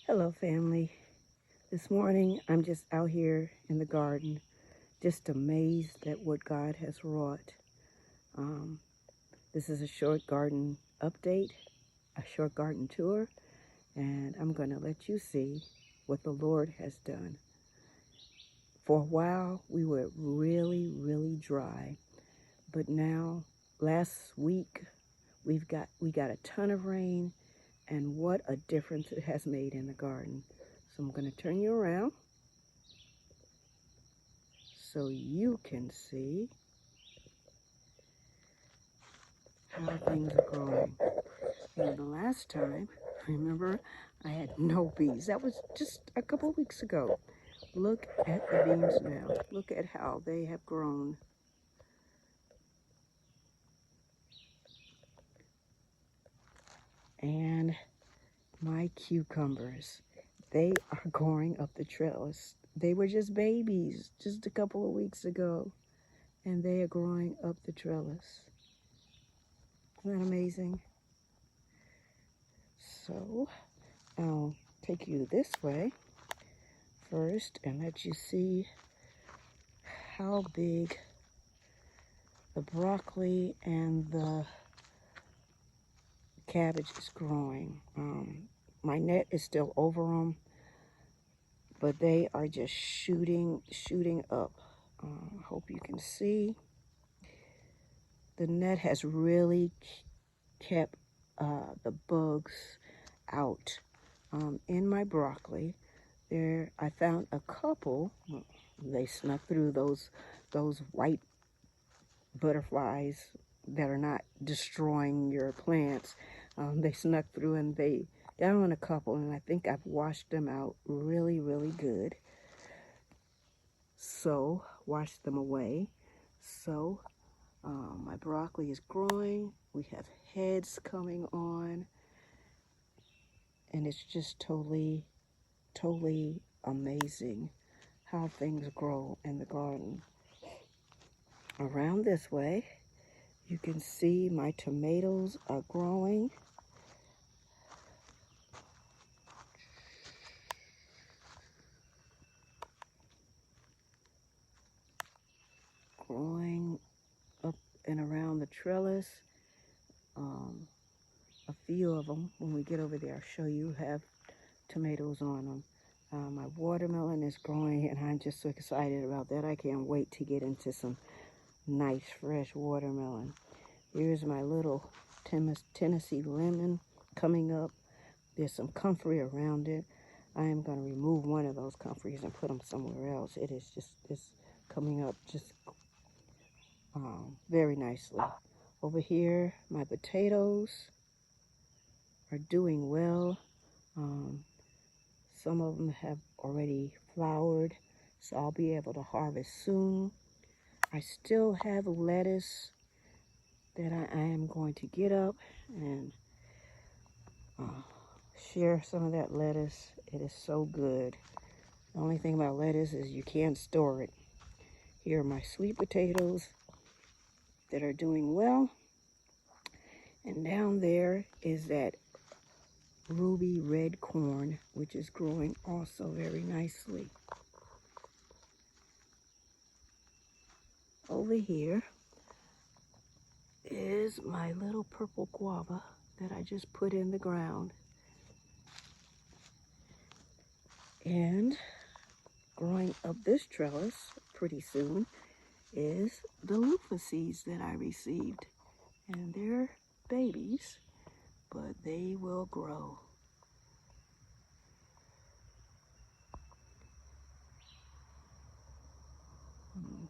Hello, family. This morning, I'm just out here in the garden, just amazed at what God has wrought. Um, this is a short garden update, a short garden tour, and I'm going to let you see what the Lord has done. For a while, we were really dry, but now, last week, we got a ton of rain, and what a difference it has made in the garden. So I'm going to turn you around so you can see how things are growing. The last time, remember, I had no bees. That was just a couple of weeks ago. Look at the beans now. Look at how they have grown. And my cucumbers, they are growing up the trellis. They were just babies just a couple of weeks ago, and they are growing up the trellis. Isn't that amazing? So I'll take you this way first and let you see how big the broccoli and the cabbage is growing. My net is still over them, but they are just shooting up. Hope you can see. The net has really kept the bugs out. In my broccoli, I found a couple. They snuck through those white butterflies that are not destroying your plants. They snuck through and they down a couple, and I think I've washed them out really good. So washed them away. So my broccoli is growing. We have heads coming on, and it's just totally amazing how things grow in the garden. Around this way, you can see my tomatoes are growing. Growing up and around the trellis. A few of them, when we get over there, I'll show you, have tomatoes on them. My watermelon is growing, and I'm just so excited about that. I can't wait to get into some nice fresh watermelon. Here's my little Tennessee lemon coming up. There's some comfrey around it. I am going to remove one of those comfreys and put them somewhere else. It's coming up just very nicely. Over here, my potatoes are doing well. Some of them have already flowered, so I'll be able to harvest soon. I still have lettuce that I am going to get up and share some of that lettuce. It is so good. The only thing about lettuce is you can't store it. Here are my sweet potatoes that are doing well. And down there is that ruby red corn, which is growing also very nicely. Over here is my little purple guava that I just put in the ground. And growing up this trellis pretty soon is the loofah seeds that I received. And they're babies, but they will grow.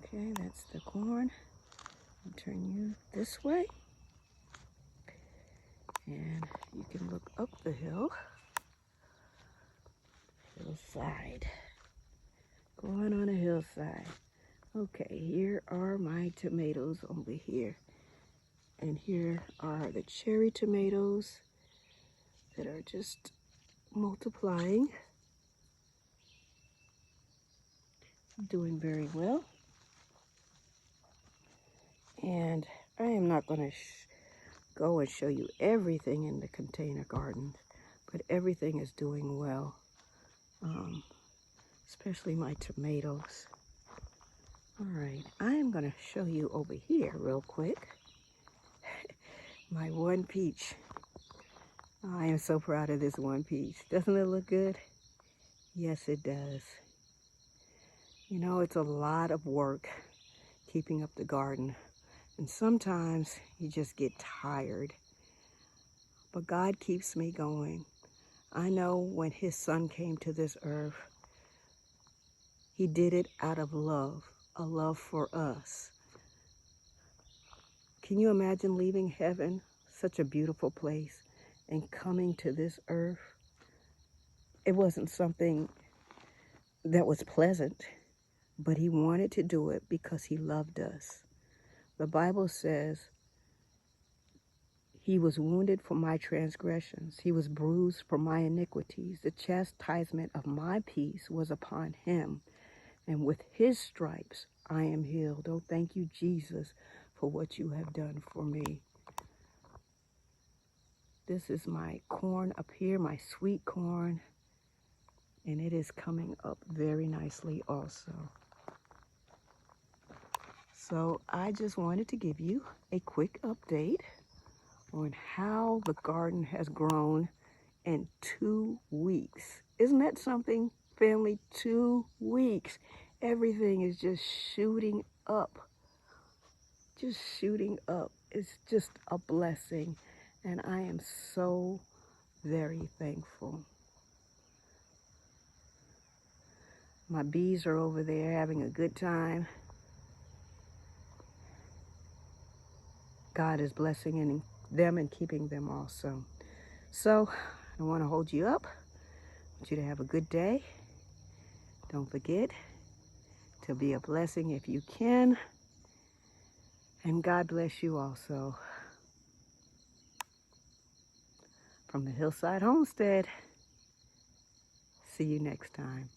Okay, that's the corn. I'll turn you this way. And you can look up the hillside. Going on a hillside. Okay, here are my tomatoes over here. And here are the cherry tomatoes that are just multiplying. Doing very well. And I am not going to go and show you everything in the container garden, but everything is doing well, especially my tomatoes. All right, I am going to show you over here real quick my one peach. I am so proud of this one peach. Doesn't it look good? Yes, it does. You know, it's a lot of work keeping up the garden, and sometimes you just get tired. But God keeps me going. I know when his son came to this earth, he did it out of love, a love for us. Can you imagine leaving heaven, such a beautiful place, and coming to this earth? It wasn't something that was pleasant, but he wanted to do it because he loved us. The Bible says, he was wounded for my transgressions. He was bruised for my iniquities. The chastisement of my peace was upon him, and with his stripes I am healed. Oh, thank you, Jesus, for what you have done for me. This is my corn up here, my sweet corn, and it is coming up very nicely also. So I just wanted to give you a quick update on how the garden has grown in 2 weeks. Isn't that something, family? 2 weeks. Everything is just shooting up. Just shooting up. It's just a blessing. And I am so very thankful. My bees are over there having a good time. God is blessing them and keeping them also. So I don't want to hold you up. I want you to have a good day. Don't forget to be a blessing if you can. And God bless you also. From the Hillside Homestead, see you next time.